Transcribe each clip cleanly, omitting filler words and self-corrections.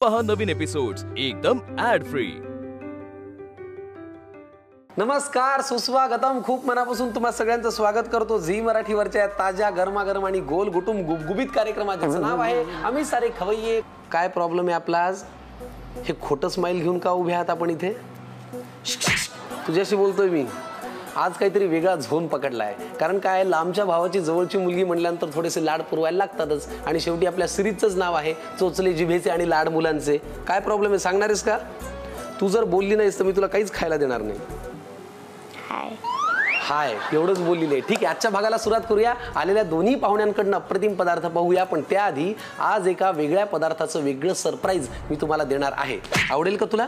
पहा नवीन एपिसोड्स एकदम add free. नमस्कार, सुस्वागतम. खूप मनापासून तुम्हा सगळ्यांचं स्वागत करतो झी मराठीवरच्या ताज्या गरमागरम आणि गोल गुटुम गुबगुबीत कार्यक्रमात, ज्याचं नाव आहे आम्ही सारे खवय्ये. काय प्रॉब्लेम आहे आपला आज? हे खोटं स्माइल घेऊन का उभे आहात आपण इथे? तुझ्याशी बोलतोय मी. आज काहीतरी वेगळा झोन पकडलाय. कारण काय, लांबच्या भावाची जवळची मुलगी म्हणल्यानंतर थोडेसे लाड पुरवायला लागतातच. आणि शेवटी आपल्या सिरीजचंच नाव आहे चोचले जिभेचे आणि लाड मुलांचे. काय प्रॉब्लेम आहे सांगणारेस का? तू जर बोलली नाहीस तर मी तुला काहीच खायला देणार नाही. हाय एवढंच बोललेलं आहे. ठीक आहे, आजच्या भागाला सुरुवात करूया. आलेल्या दोन्ही पाहुण्यांकडून अप्रतिम पदार्थ पाहूया. पण त्याआधी आज एका वेगळ्या पदार्थाचं वेगळं सरप्राईज मी तुम्हाला देणार आहे. आवडेल का तुला?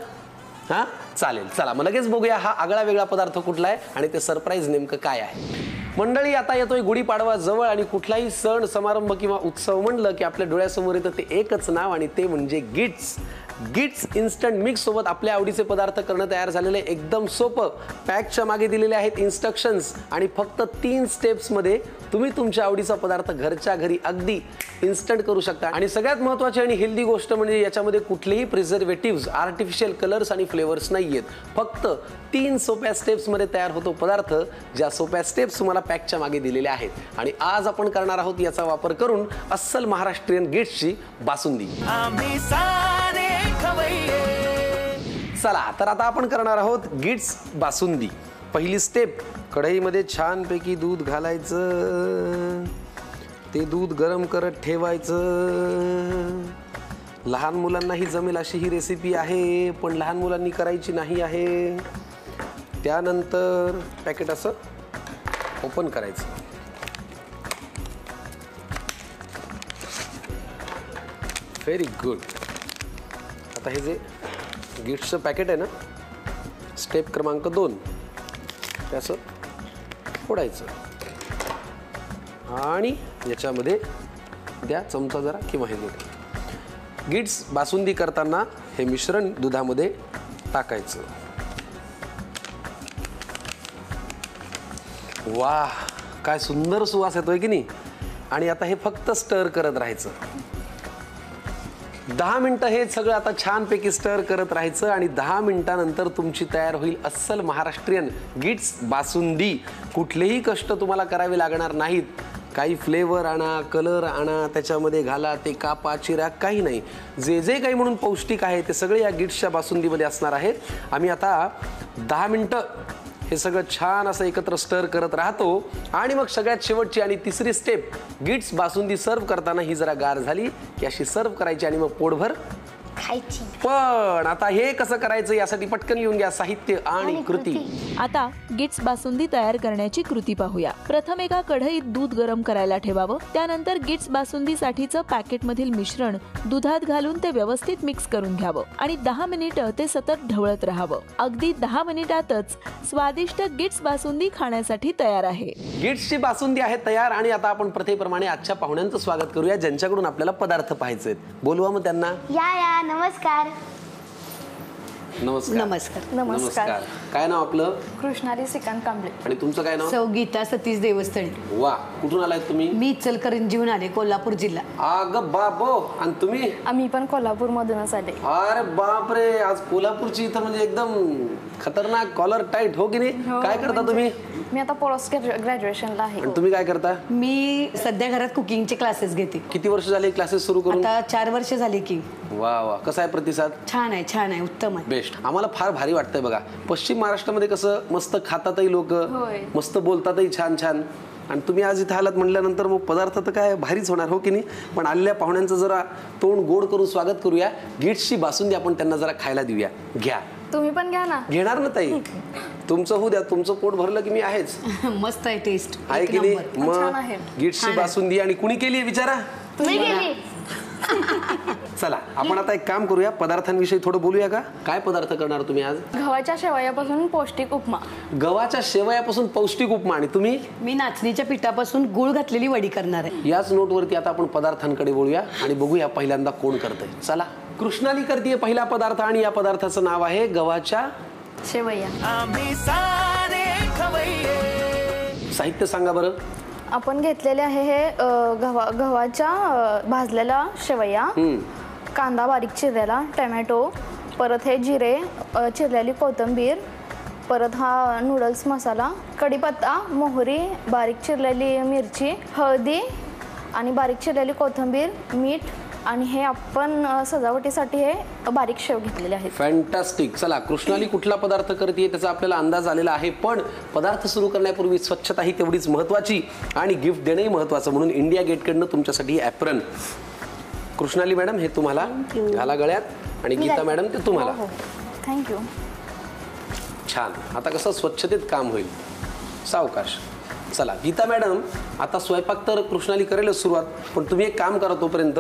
हां चालेल, चला मग लगेच बघूया हा आगळा वेगळा पदार्थ कुठला आहे आणि ते सरप्राईज नेमकं काय आहे. मंडळी, आता येतोय गुढीपाडवा जवळ आणि कुठलाही सण समारंभ किंवा उत्सव म्हणलं की आपल्या डोळ्यासमोर येतं ते एकच नाव आणि ते म्हणजे गिट्स. गिट्स इन्स्टंट मिक्स सोबत आपल्या आवडीचे पदार्थ करणं तयार झालेले एकदम सोपं. पॅकच्या मागे दिलेले आहेत इन्स्ट्रक्शन्स आणि फक्त 3 स्टेप्समध्ये तुम्ही तुमच्या आवडीचा पदार्थ घरच्या घरी अगदी इन्स्टंट करू शकता. आणि सगळ्यात महत्त्वाची आणि हेल्दी गोष्ट म्हणजे याच्यामध्ये कुठलेही प्रिझर्वेटिव्स, आर्टिफिशियल कलर्स आणि फ्लेवर्स नाही आहेत. फक्त 3 सोप्या स्टेप्समध्ये तयार होतो पदार्थ, ज्या सोप्या स्टेप्स तुम्हाला पॅकच्या मागे दिलेल्या आहेत. आणि आज आपण करणार आहोत याचा वापर करून अस्सल महाराष्ट्रीयन गिट्सची बासुंदी. चला तर आता आपण करणार आहोत गिट्स बासुंदी. पहिली स्टेप, कढईमध्ये छानपैकी दूध घालायचं. ते दूध गरम करत ठेवायचं. लहान मुलांनाही जमेल अशी ही रेसिपी आहे, पण लहान मुलांनी करायची नाही आहे. त्यानंतर पॅकेट असं ओपन करायचं. Very good. आता हे जे गिट्सचं पॅकेट आहे ना, स्टेप क्रमांक 2, ते असं फोडायचं आणि याच्यामध्ये द्या चमचा जरा किंवा हे मोठे. गिट्स बासुंदी करताना हे मिश्रण दुधामध्ये टाकायचं. वाह, काय सुंदर सुवास येतोय की नाही. आणि आता हे फक्त स्टर करत राहायचं. 10 मिनिटं हे सगळं आता छानपैकी स्टर करत राहायचं आणि 10 मिनिटानंतर तुमची तयार होईल अस्सल महाराष्ट्रीयन गिट्स बासुंदी. कुठलेही कष्ट तुम्हाला करावे लागणार नाहीत. काही फ्लेवर आणा, कलर आणा, त्याच्यामध्ये घाला, ते कापा, चिरा, काही नाही. जे जे काही म्हणून पौष्टिक आहे ते सगळे या गिट्सच्या बासुंदीमध्ये असणार आहेत. आम्ही आता 10 मिनिटं हे सगळं छान असं एकत्र स्टर करत राहतो. आणि मग सगळ्यात शेवटची आणि तिसरी स्टेप, गिट्स बासुंदी सर्व करताना ही जरा गार झाली की अशी सर्व करायची आणि मग पोटभर खायची. पण आता हे कसं करायचं यासाठी पटकन लिहून घ्या साहित्य आणि कृती. आता गिट्स बासुंदी तयार करण्याची कृती पाहूया. प्रथम एका कढईत दूध गरम करायला ठेवावं. त्यानंतर गिट्स बासुंदीसाठीचं पॅकेटमधील मिश्रण दुधात घालून ते व्यवस्थित मिक्स करून घ्यावं आणि 10 मिनिटं ते सतत ढवळत राहावं. अगदी 10 मिनिटातच स्वादिष्ट गिट्स बासुंदी खाण्यासाठी तयार आहे. गिट्सची बासुंदी आहे तयार. आणि आता आपण प्रथेप्रमाणे आजच्या पाहुण्यांचं स्वागत करूया, ज्यांच्याकडून आपल्याला पदार्थ पाहायचे आहेत. बोलवा मग त्यांना. या नमस्कार. नमस्कार. नमस्कार. नमस्कार. काय नाव आपलं? कृष्णाली श्रीकांत कांबळे. आणि तुमचं काय नाव? गीता सतीश देवस्थान. वा, कुठून आलाय तुम्ही? मी इचलकरंजीहून आले, कोल्हापूर जिल्हा. अगं बाबो. आणि तुम्ही? आम्ही पण कोल्हापूर मधूनच आले. अरे बापरे, आज कोल्हापूरची इथं म्हणजे एकदम खतरनाक कॉलर टाईट, हो की नाही? काय करता तुम्ही? मी आता पोस्ट ग्रॅज्युएशनला आहे. आणि तुम्ही काय करता? मी सध्या घरात कुकिंगचे क्लासेस घेते. किती वर्ष झाले क्लासेस सुरू करून? आता 4 वर्ष झाली की. वा वा, कसा आहे प्रतिसाद? छान आहे, छान आहे, उत्तम आहे. बेस्ट. आम्हाला फार भारी वाटतंय बघा. पश्चिम महाराष्ट्रामध्ये कसं मस्त खातातही लोक, मस्त बोलतातही छान छान. आणि तुम्ही आज इथे आलात म्हटल्यानंतर मग पदार्थ तर काय भारीच होणार, हो की नाही? पण आलेल्या पाहुण्यांचं जरा तोंड गोड करून स्वागत करूया. गिट्सची बासुंदी आपण त्यांना जरा खायला देऊया. घ्या. तुम्ही पण घ्या ना. घेणार ना ताई? तुमचं होऊ द्या, तुमचं पोट भरलं की मी आहेच. मस्त आहे, टेस्ट आहे की नाही? मग गिट्सची बासुंदी आणि कुणी केली विचारा? तुम्ही केली. चला आपण आता एक काम करूया, पदार्थांविषयी थोडं बोलूया का? काय पदार्थ करणार तुम्ही आज? गव्हाच्या शेवयापासून पौष्टिक उपमा. गव्हाच्या शेवयापासून पौष्टिक उपमा. आणि तुम्ही? मी नाचणीच्या पिठापासून गुळ घातलेली वडी करणार आहे. याच नोटवरती आता आपण पदार्थांकडे बोलूया आणि बघूया पहिल्यांदा कोण करतंय. चला, कृष्णाली करते पहिला पदार्थ आणि या पदार्थाचं नाव आहे गव्हाच्या शेवया. साहित्य सांगा बरं. आपण घेतलेले आहे हे गव्हाच्या भाजलेल्या शेवया, कांदा बारीक चिरलेला, टोमॅटो, परत हे जिरे, चिरलेली कोथिंबीर, परत हा नूडल्स मसाला, कढीपत्ता, मोहरी, बारीक चिरलेली मिरची, हळदी आणि बारीक चिरलेली कोथिंबीर, मीठ आणि हे आपण सजावटीसाठी हे बारीक शेव घेतलेले आहेत. फॅन्टास्टिक. चला, कृष्णाली कुठला पदार्थ करते त्याचा आपल्याला अंदाज आलेला आहे, पण पदार्थ सुरू करण्यापूर्वी स्वच्छता ही तेवढीच महत्त्वाची आणि गिफ्ट देणंही महत्त्वाचं, म्हणून इंडिया गेटकडनं तुमच्यासाठी ॲप्रन. कृष्णाली मॅडम हे तुम्हाला घाला गळ्यात आणि गीता मॅडम ते तुम्हाला. थँक्यू. छान. आता कसं स्वच्छतेत काम होईल, सावकाश. चला गीता मॅडम, आता स्वयंपाक तर कृष्णाली करेलच सुरुवात, पण तुम्ही एक काम करा तोपर्यंत,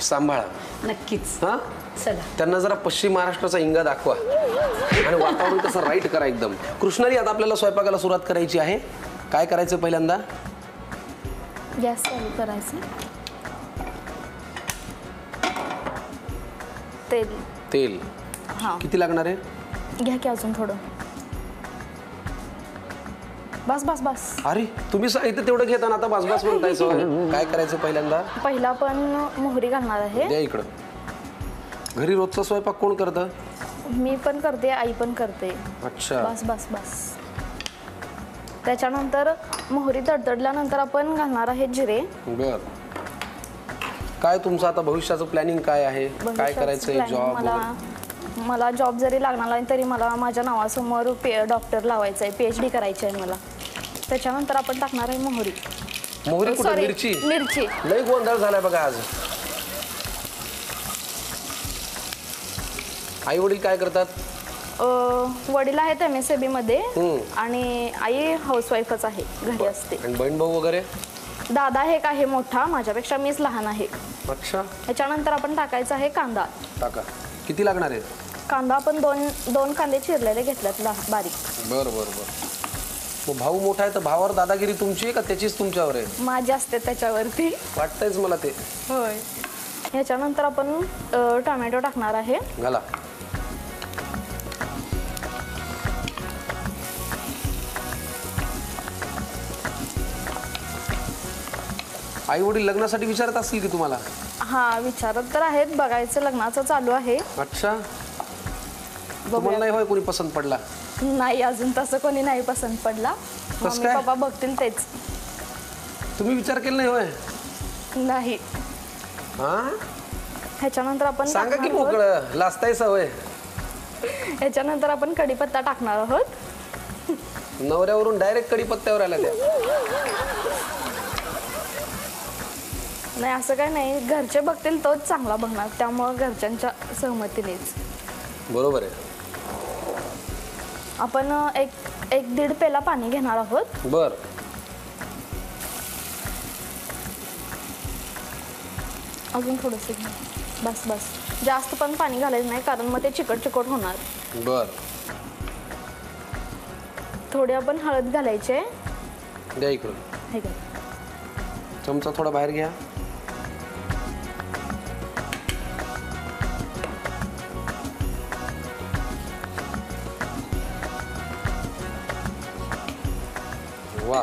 सांभाळा. नक्कीच. हां, चला. त्यांना जरा पश्चिम महाराष्ट्राचा इंगा दाखवा आणि वातावरण तसं राईट करा एकदम. कृष्णाली, आता आपल्याला स्वयंपाकाला सुरुवात करायची आहे. काय करायचं पहिल्यांदा? गॅस चालू करायचं. तेल हां किती लागणार आहे? घ्या की अजून थोडं. बस बस बस. अरे तुम्ही सांगितलं तेवढं घेताना आता बस बस म्हणतायचं. काय करायचं पहिल्यांदा? पहिला पण मोहरी घालणार आहे. द्या इकडं. घरी रोजचा स्वयंपाक कोण करतं? मी पण करते, आई पण करते. अच्छा. बस बस बस. त्याच्यानंतर मोहरी तडतडल्यानंतर आपण घालणार आहे जिरे. बर. काय तुमचं आता भविष्याचं प्लॅनिंग काय आहे? काय करायचंय? जॉब? मला जॉब जरी लागणार नाही तरी मला माझ्या नावासमोर डॉक्टर लावायचं आहे, PhD करायची आहे मला. त्याच्यानंतर आपण टाकणार आहे मोहरी. मोहरी कुठे? मिरची. मिरची. लई गोंधळ झालाय बघा आज. आई वडील काय करतात? वडील आहेत MSAB मध्ये आणि आई हाऊसवाईफच आहे, घरी असते. आणि बहीण भाऊ वगैरे? दादा एक आहे मोठा, माझ्यापेक्षा मीच लहान आहे. अच्छा. त्याच्यानंतर आपण टाकायचा आहे कांदा. टाका. किती लागणार आहे? कांदा आपण दोन कांदे चिरलेले घेतल्यात बारीक. बरं बरं बरं. मग भाऊ मोठा आहे तर भावावर दादागिरी तुमची आहे का त्याचीच तुमच्यावर आहे? माझी असते त्याच्यावरती. वाटतंयच मला ते. होय. ह्याच्यानंतर आपण टोमॅटो टाकणार आहे. घाला. आई वडील लग्नासाठी विचारत असतील की तुम्हाला? हा, विचारत तर आहेत, बघायचं लग्नाचं चालू आहे. अच्छा. तुम्हाला नाही होय कोणी पसंत पडला? नाही, अजून तसं कोणी नाही पसंत पडला. मम्मी काय? पप्पा बघतील तेच. तुम्ही विचार केला नाही होय? नाही. हा, ह्याच्यानंतर आपण सांगा की टाकणार आहोत. मोकळं, लाजताय सवय. ह्याच्यानंतर आपण कढीपत्ता टाकणार आहोत. नवऱ्यावरून डायरेक्ट कढीपत्त्यावर आल्या त्या. नाही, असं काय नाही, घरचे बघतील तोच चांगला बघणार, त्यामुळं घरच्यांच्या सहमतीनेच. बरोबर आहे. आपण एक दीड पेला पाणी घेणार आहोत. बर. अजून थोडंसं घ्या. बस बस. जास्त पण पाणी घालायचं नाही, कारण मग ते चिकट चिकट होणार. बर. थोडी आपण हळद घालायची. द्या इकडून. हे घ्या. चमचा थोडा बाहेर घ्या. वा.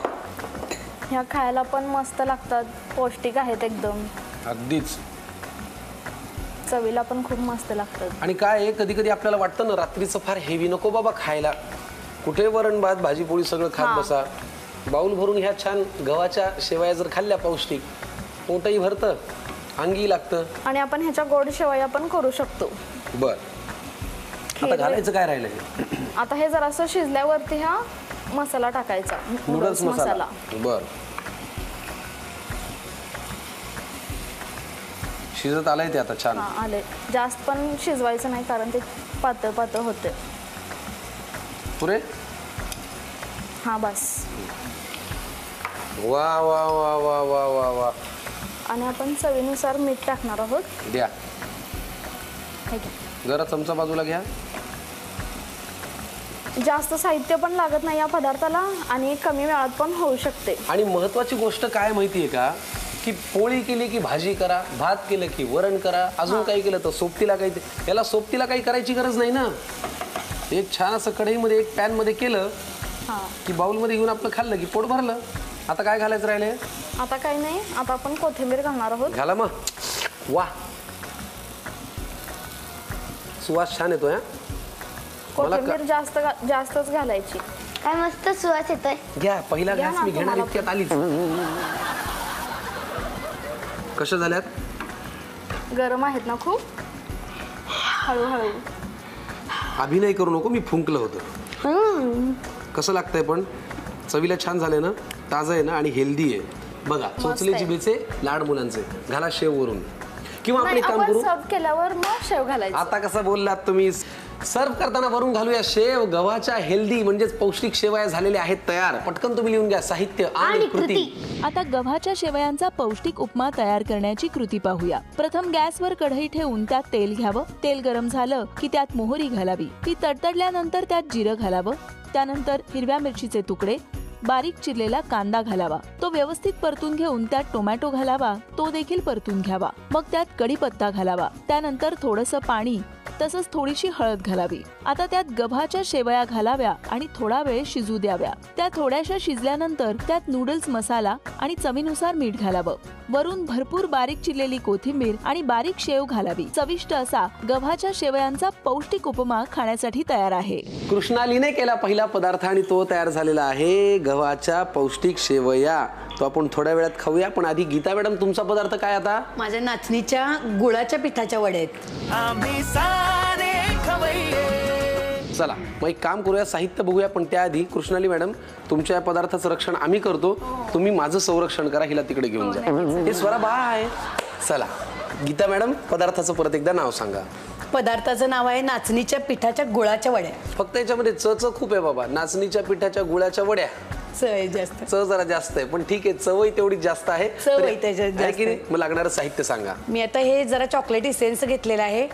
ह्या खायला पण मस्त लागतात, पौष्टिक आहेत एकदम. अगदीच. चवीला पण खूप मस्त लागतात. आणि काय आहे, कधी कधी आपल्याला वाटतं ना रात्रीचं फार हेवी नको बाबा खायला, कुठे वरण भात भाजी पोळी सगळं खात बसा. बाऊल भरून ह्या छान गव्हाच्या शेवया जर खाल्ल्या पौष्टिक, पोटही भरतं, अंगी लागतं. आणि आपण ह्याच्या गोड शेवया पण करू शकतो. बर. आता घालायचं काय राहिलं? आता हे जरासं शिजल्यावरती हा मसाला टाकायचा, नूडल्स मसाला. बर. शिजत आलंय ते आता छान. हा, आले. जास्त पण शिजवायचं नाही, कारण ते पातळ पातळ होते. पुरे. हा, बस. वा वा वा वा वा वा वा. आणि आपण चवीनुसार मीठ टाकणार आहोत. द्या. हे घ्या. जरा चमचा बाजूला घ्या. जास्त साहित्य पण लागत नाही या पदार्थाला आणि कमी वेळात पण होऊ शकते. आणि महत्वाची गोष्ट काय माहितीये का, की पोळी केली की भाजी करा, भात केलं की वरण करा, अजून काही केलं तर सोबतीला काही, याला सोबतीला काही करायची गरज नाही ना. एक छान असं कढईमध्ये एक पॅन मध्ये केलं की बाउलमध्ये घेऊन आपलं खाल्लं की पोट भरलं. आता काय घालायचं राहिले? आता काही नाही, आता आपण कोथिंबीर घालणार आहोत. घाला मग. वा, सुवास छान येतोय. कोथिंबीर जास्तच घालायची. काय मस्त सुवास येतोय. घ्या, पहिला घास मी घेणार इतक्यात आलीच. कशा झाल्यात? गरम आहेत ना खूप. हळूहळू. अभिनय करू नको, मी फुंकलं होतं. कसं लागतंय पण? चवीला छान झालंय ना, ताजं आहे ना आणि हेल्दी आहे. बघा, चोचले जिभेचे लाड मुलांचे. घाला शेव वरून, किंवा आपण एक काम करू, सर्व केल्यावर मग शेव घालायचं. आता कसं बोललात तुम्ही, सर्व करताना वरून घालूया शेव. गव्हाच्या हेल्दी म्हणजेच पौष्टिक शेवया झालेल्या आहेत तयार. पटकन तुम्ही लिहून घ्या साहित्य आणि कृती. आता गव्हाच्या शेवयांचा पौष्टिक उपमा तयार करण्याची कृती पाहूया. प्रथम गॅसवर कढई ठेवून त्यात तेल घ्यावं. तेल गरम झालं की त्यात मोहरी घालावी. ती तडतडल्यानंतर त्यात जिरं घालावं. त्यानंतर हिरव्या मिरचीचे तुकडे, बारीक चिरलेला कांदा घालावा. तो व्यवस्थित परतून घेऊन त्यात टोमॅटो घालावा. तो देखील परतून घ्यावा. मग त्यात कढीपत्ता घालावा. त्यानंतर थोडंसं पाणी तसंच थोडीशी हळद घालावी. आता त्यात गव्हाच्या शेवया घालाव्या आणि थोडा वेळ शिजू द्याव्या. त्या थोड्याशा शिजल्यानंतर त्यात नूडल्स मसाला आणि चवीनुसार मीठ घालावं. वरून भरपूर बारीक चिरलेली कोथिंबीर आणि बारीक शेव घालावी. चविष्ट असा गव्हाच्या शेवयांचा पौष्टिक उपमा खाण्यासाठी तयार आहे. कृष्णालीने केला पहिला पदार्थ आणि तो तयार झालेला आहे गव्हाच्या पौष्टिक शेवया. तो आपण थोड्या वेळात खाऊया. पण आधी गीता मॅडम, तुमचा पदार्थ काय? आता माझ्या नाचणीच्या गुळाच्या पिठाच्या वड्या आहेत. चला मग एक काम करूया, साहित्य बघूया. पण त्याआधी कृष्णाली मॅडम, तुमच्या या पदार्थाचं रक्षण आम्ही करतो, तुम्ही माझं संरक्षण करा. हिला तिकडे घेऊन जा. हे स्वरा बा आहे. चला गीता मॅडम, पदार्थाचं परत एकदा नाव सांगा. पदार्थाचं नाव आहे नाचणीच्या पिठाच्या गुळाच्या वड्या. फक्त याच्यामध्ये च खूप आहे बाबा. नाचणीच्या पिठाच्या गुळाच्या वड्या. चव जास्त, च जरा जास्त आहे, पण ठीक आहे, चवही तेवढी जास्त आहे. चवही त्याच्यात जास्त आहे. मग लागणारं साहित्य सांगा. मी आता हे जरा चॉकलेट इसेन्स घेतलेला आहे.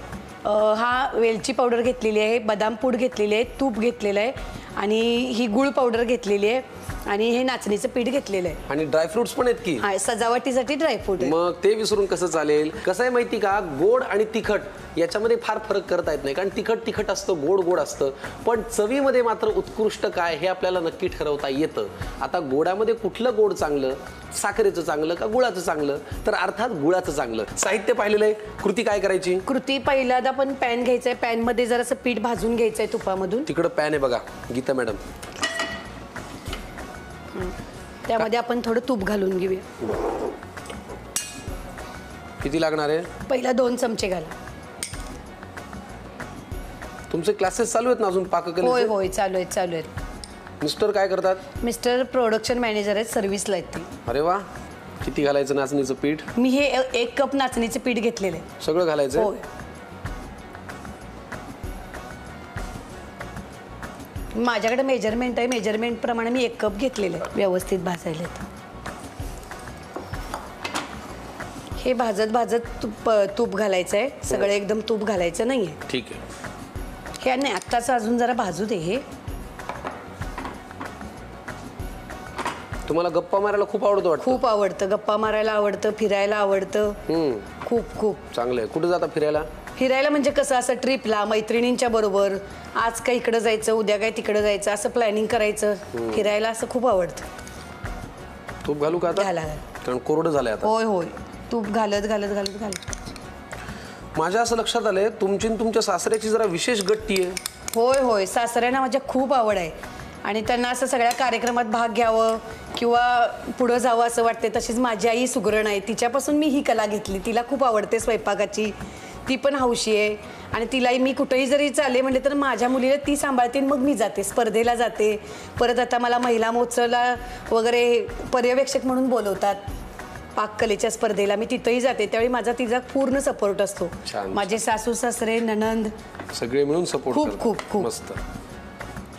हा वेलची पावडर घेतलेली आहे, बदाम पूड घेतलेली आहे, तूप घेतलेलं आहे आणि ही गुळ पावडर घेतलेली आहे आणि हे नाचणीचं पीठ घेतलेलं आहे. आणि ड्रायफ्रुट्स पण आहेत की? हा, सजावटीसाठी ड्रायफ्रूट. मग ते विसरून कसं चालेल? कसं आहे माहिती का, गोड आणि तिखट याच्यामध्ये फार फरक करता येत नाही. कारण तिखट असतं, गोड असतं. पण चवीमध्ये मात्र उत्कृष्ट काय हे आपल्याला नक्की ठरवता येतं. आता गोडामध्ये कुठलं गोड चांगलं, साखरेचं चांगलं का गुळाचं चांगलं? तर अर्थात गुळाचं चांगलं. साहित्य पाहिलेलं आहे. कृती काय करायची? कृती पहिल्यांदा आपण पॅन घ्यायचंय. पॅन मध्ये जरासं पीठ भाजून घ्यायचंय तुपामधून. तिकडं पॅन आहे बघा गीता मॅडम. त्यामध्ये आपण थोडं तूप घालून घेऊया. किती लागणार आहे? पहिला 2 चमचे घाला. तुमचे क्लासेस चालू आहेत ना अजून पाककलेचे? होय होय, चालू आहेत. मिस्टर काय करतात? मिस्टर प्रोडक्शन मॅनेजर आहेत, सर्व्हिसला आहेत ते. अरे वा. किती घालायचं नाचणीचं पीठ? मी हे 1 कप नाचणीचं पीठ घेतलेलं आहे. सगळं घालायचं? होय. माझ्याकडे मेजरमेंट आहे, मेजरमेंट प्रमाणे मी 1 कप घेतलेलं आहे. व्यवस्थित भाजायला. हे भाजत तूप घालायचं आहे. सगळं एकदम तूप घालायचं नाहीये. ठीक आहे. हे नाही, आत्ताच अजून जरा भाजू दे. हे तुम्हाला गप्पा मारायला खूप आवडतं वाटतं? खूप आवडतं. गप्पा मारायला आवडतं, फिरायला आवडतं. खूप चांगलं आहे. कुठे जाता फिरायला? फिरायला म्हणजे कसं, असं ट्रिपला मैत्रिणींच्या बरोबर, आज काय इकडं जायचं, उद्या काय तिकडं जायचं, असं प्लॅनिंग करायचं. फिरायला असं खूप आवडतं. तूप घालू का आता? घाला. कारण कोरडं झालंय आता. होय. तूप घालत. माझ्या असं लक्षात आलंय, तुमची तुमच्या सासऱ्याची जरा विशेष गट्टी आहे. होय. सासऱ्यांना माझ्या खूप आवड आहे आणि त्यांना असं सगळ्या कार्यक्रमात भाग घ्यावं किंवा पुढं जावं असं वाटते. तशीच माझी आई सुगरण आहे, तिच्यापासून मी ही कला घेतली. तिला खूप आवडते स्वयंपाकाची. ती पण हौशी आहे आणि तिलाही मी कुठेही जरी चालले म्हणजे तर माझ्या मुलीला ती सांभाळते. मग मी जाते, स्पर्धेला जाते. परत आता मला महिला महोत्सवला वगैरे पर्यवेक्षक म्हणून बोलवतात. पाककलेच्या स्पर्धेला मी तिथंही जाते. त्यावेळी माझा तिचा पूर्ण सपोर्ट असतो. माझे सासू सासरे नणंद सगळे मिळून सपोर्ट. खूप मस्त.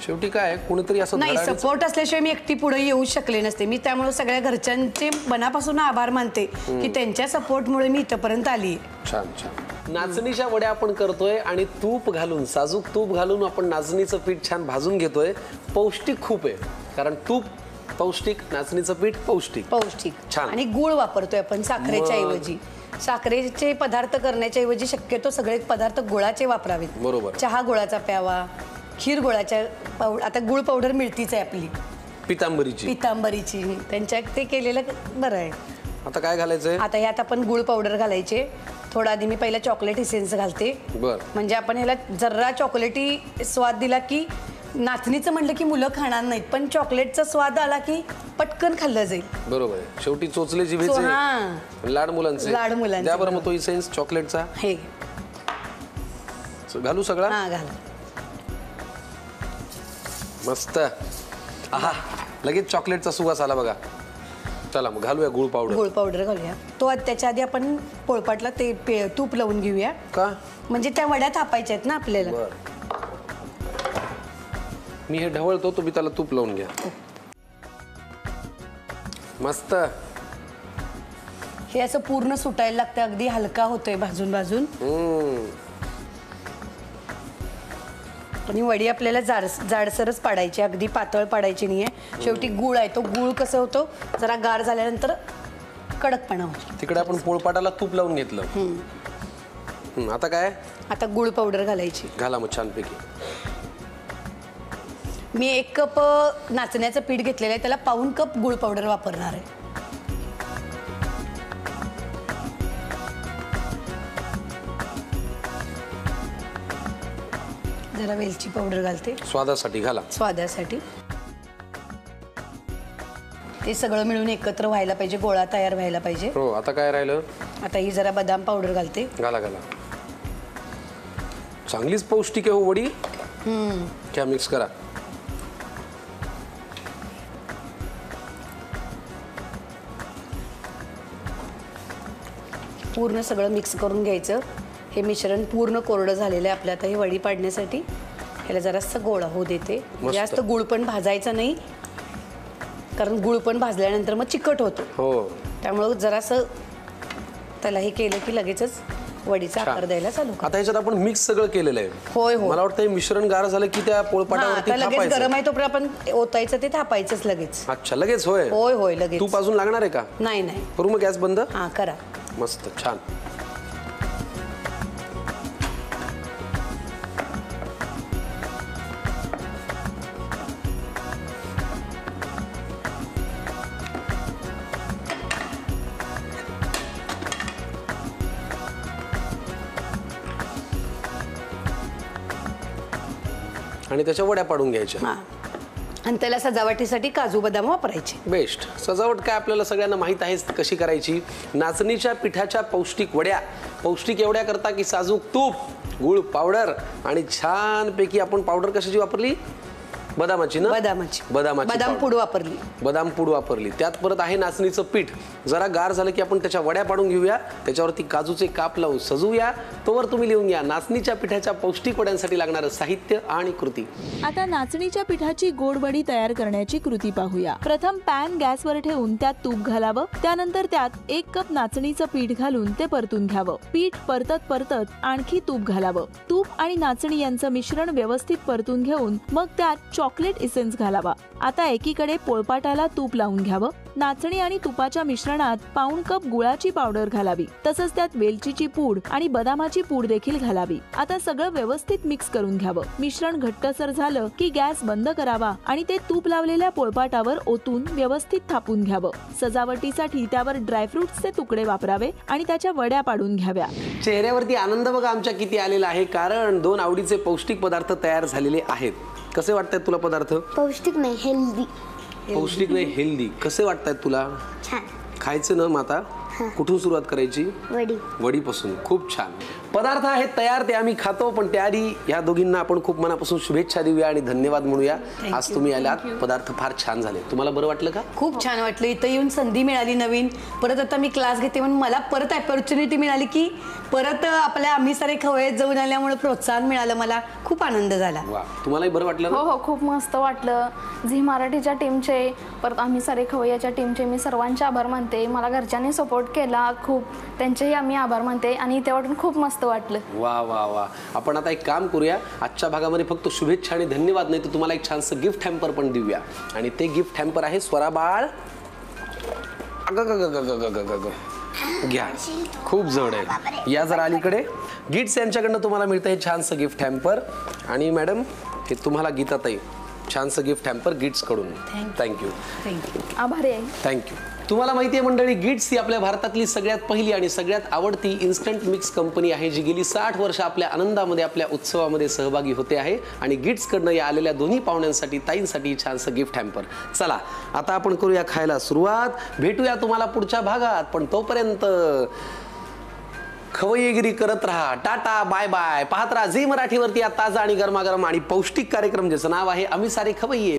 शेवटी काय, कोणीतरी असं नाही, सपोर्ट असल्याशिवाय मी एकटी पुढे येऊ शकले नसते. मी त्यामुळे सगळ्या घरच्यांचे मनापासून आभार मानते की त्यांच्या सपोर्टमुळे मी इथपर्यंत आली. छान. नाचणीच्या वड्या आपण करतोय आणि तूप घालून, साजूक तूप घालून आपण नाचणीचं पीठ छान भाजून घेतोय. पौष्टिक खूप आहे, कारण तूप पौष्टिक, नाचणीचं पीठ पौष्टिक. छान. आणि गुळ वापरतोय आपण साखरेच्या ऐवजी. साखरेचे पदार्थ करण्याच्या ऐवजी शक्यतो सगळे पदार्थ गुळाचे वापरावेत. बरोबर. चहा गुळाचा प्यावा, खीर गुळाच्या आता गुळ पावडर मिळतीच आहे आपली, पितांबरीची. त्यांच्या ते केलेलं बरं आहे. आता काय घालायचंय? आता यात आपण गुळ पावडर घालायचे. थोडा आधी मी पहिला चॉकलेट इसेन्स घालते. बर. म्हणजे आपण ह्याला जरा चॉकलेटी स्वाद दिला की नाचणीचं म्हणलं की मुलं खाणार नाहीत, पण चॉकलेटचा स्वाद आला की पटकन खाल्लं जाईल. बरोबर आहे. शेवटी चोचले जिभेचे लाड मुलांचे. लाड मुलांचे. द्या बरं मग तो इसेन्स चॉकलेटचा. हे घालू सगळा. हा घाल. मस्त. आहा लगेच चॉकलेटचा सुवास आला बघा. चला मग घालूया गुळ पावडर. गुळ पावडर घालूया. तो त्याच्या आधी आपण पोळपाटला ते तूप लावून घेऊया. का? म्हणजे त्या वड्या थापायच्या आहेत ना आपल्याला. बर. मी हे ढवळतो, तुम्ही त्याला तूप लावून घ्या. मस्त. हे असं पूर्ण सुटायला लागतं, अगदी हलका होतोय भाजून भाजून. आणि वडी आपल्याला जाडसरच पाडायची, अगदी पातळ पाडायची नाहीये. शेवटी गुळ आहे, तो गुळ कसं होतो जरा गार झाल्यानंतर कडकपणा होतो. तिकडे आपण पोळपाटाला तूप लावून घेतलं. आता काय? आता गुळ पावडर घालायची. घाला मग छानपैकी. मी 1 कप नाचण्याचं पीठ घेतलेलं आहे, त्याला पाऊण कप गुळ पावडर वापरणार आहे. जरा वेलची पावडर घालते स्वादासाठी. घाला. स्वादासाठी. ते सगळं मिळून एकत्र व्हायला पाहिजे, गोळा तयार व्हायला पाहिजे. हो. आता काय राहिलं? आता ही जरा बदाम पावडर घालते. घाला घाला. चांगलीच पौष्टिक आहे हो वडी. क्या मिक्स करा. पूर्ण सगळं मिक्स करून घ्यायचं. हे मिश्रण पूर्ण कोरडं झालेलं आहे आपल्या. आता ही वडी पाडण्यासाठी ह्याला जरासं गोळा होऊ देते. जास्त गुळ पण भाजायचा नाही, कारण गुळ पण भाजल्यानंतर मग चिकट होतो. हो. त्यामुळं जरासं त्याला हे केलं की लगेचच वडीचा आकार द्यायला चालू. आता ह्याच्यात आपण मिक्स सगळं केलेलं आहे. होय हो. मला वाटतं हे मिश्रण गार झालं की त्या पोळपाटावरती लगेच थापायचं. गरम आहे तोपर्यंत आपण ओतायचं, ते थापायचंच लगेच. अच्छा लगेच. होय होय होय लगेच. तूप अजून लागणार आहे का? नाही नाही. करू मग गॅस बंद. हा करा. मस्त छान. आणि त्याच्या वड्या पाडून घ्यायच्या. हा. आणि त्याला सजावटीसाठी काजू बदाम वापरायचे. बेस्ट. सजावट काय आपल्याला सगळ्यांना माहित आहेच कशी करायची. नाचणीच्या पिठाच्या पौष्टिक वड्या. पौष्टिक एवढ्या करता की साजूक तूप, गुळ पावडर आणि छानपैकी आपण पावडर कशाची वापरली? बदामाची ना? बदामाची. बदाम पूड वापरली. बदाम पूड वापरली. त्यात परत आहे नाचणीचं पीठ. जरा गार झालं की आपण त्याच्या वड्या पाडून घेऊया, त्याच्यावरती काजूचे काप लावून सजवूया. तोवर तुम्ही लिहून घ्या नाचणीच्या पिठाच्या पौष्टिक वड्यांसाठी लागणारं साहित्य आणि कृती. आता नाचणीच्या पिठाची गोड वडी तयार करण्याची कृती पाहूया. प्रथम पॅन गॅसवर ठेवून त्यात तूप घालावं. त्यानंतर त्यात 1 कप नाचणीचं पीठ घालून ते परतून घ्यावं. पीठ परतत आणखी तूप घालावं. तूप आणि नाचणी यांचं मिश्रण व्यवस्थित परतून घेऊन मग त्यात चॉकलेट इसेन्स घालावा. आता एकीकडे पोळपाटाला तूप लावून घ्यावं. नाचणी आणि तुपाच्या मिश्रणात पाऊण कप गुळाची पावडर घालावी. तसंच त्यात वेलचीची पूड आणि बदामाची पूड देखील घालावी. आता सगळं व्यवस्थित मिक्स करून घ्यावं. मिश्रण घट्टसर झालं की गॅस बंद करावा आणि ते तूप लावलेल्या पोळपाटावर ओतून व्यवस्थित थापून घ्यावं. सजावटीसाठी त्यावर ड्रायफ्रुट्सचे तुकडे वापरावे आणि त्याच्या वड्या पाडून घ्याव्या. चेहऱ्यावरती आनंद बघा आमच्या किती आलेला आहे, कारण 2 आवडीचे पौष्टिक पदार्थ तयार झालेले आहेत. कसे वाटतायत तुला पदार्थ? पौष्टिक नाही, हेल्दी. पौष्टिक नाही, हेल्दी. कसे वाटतायत तुला? छान. खायचं ना? मग आता कुठून सुरुवात करायची? वडीपासून. खूप छान. पदार्थ आहेत तयार, ते आम्ही खातो, पण त्याआधी या दोघींना आपण खूप मनापासून शुभेच्छा देऊया आणि धन्यवाद म्हणूया. आज तुम्ही आलात, पदार्थ फार छान झाले. तुम्हाला बरं वाटलं का? खूप छान वाटलं. इथं येऊन संधी मिळाली नवीन. परत आता मी क्लास घेते म्हणून मला परत ऑपॉर्च्युनिटी मिळाली की परत आपल्या आम्ही सारे खवय्यात जाऊन आल्यामुळे प्रोत्साहन मिळालं. मला खूप आनंद झाला. वा. तुम्हालाही बरं वाटलं? हो हो, खूप मस्त वाटलं. झी मराठीच्या टीमचे, परत आम्ही सारे खवय्याच्या टीमचे मी सर्वांचे आभार मानते. मला घरच्यांनी सपोर्ट केला खूप, त्यांचेही आम्ही आभार मानते आणि इथे वाटून खूप मस्त वाटलं. वा वा वा. आपण आता एक काम करूया, आजच्या भागामध्ये फक्त शुभेच्छा आणि धन्यवाद नाही तर तुम्हाला एक छानसं गिफ्ट हॅम्पर पण देऊया. आणि ते गिफ्ट हॅम्पर आहे स्वराबाळ. घ्या, खूप जड आहे. या जरा अलीकडे. गिट्स यांच्याकडनं तुम्हाला मिळतं हे छानसं गिफ्ट हॅम्पर. आणि मॅडम हे तुम्हाला गीताताई छानसं गिफ्ट हॅम्पर गिट्स कडून. थँक्यू. आभारी आहे. थँक्यू. तुम्हाला माहिती आहे मंडळी, गिट्स ही आपल्या भारतातली सगळ्यात पहिली आणि सगळ्यात आवडती इन्स्टंट मिक्स कंपनी आहे, जी गेली 60 वर्ष आपल्या आनंदामध्ये, आपल्या उत्सवामध्ये सहभागी होते आहे. आणि गिट्सकडनं या आलेल्या दोन्ही पाहुण्यांसाठी, ताईंसाठी छानसं गिफ्ट हॅम्पर. चला आता आपण करूया खायला सुरुवात. भेटूया तुम्हाला पुढच्या भागात, पण तोपर्यंत खवय्यगिरी करत राहा. Tata bye bye. पाहत राहा झी मराठीवरती ताजा आणि गरमागरम आणि पौष्टिक कार्यक्रम, ज्याचं नाव आहे आम्ही सारे खवय्ये.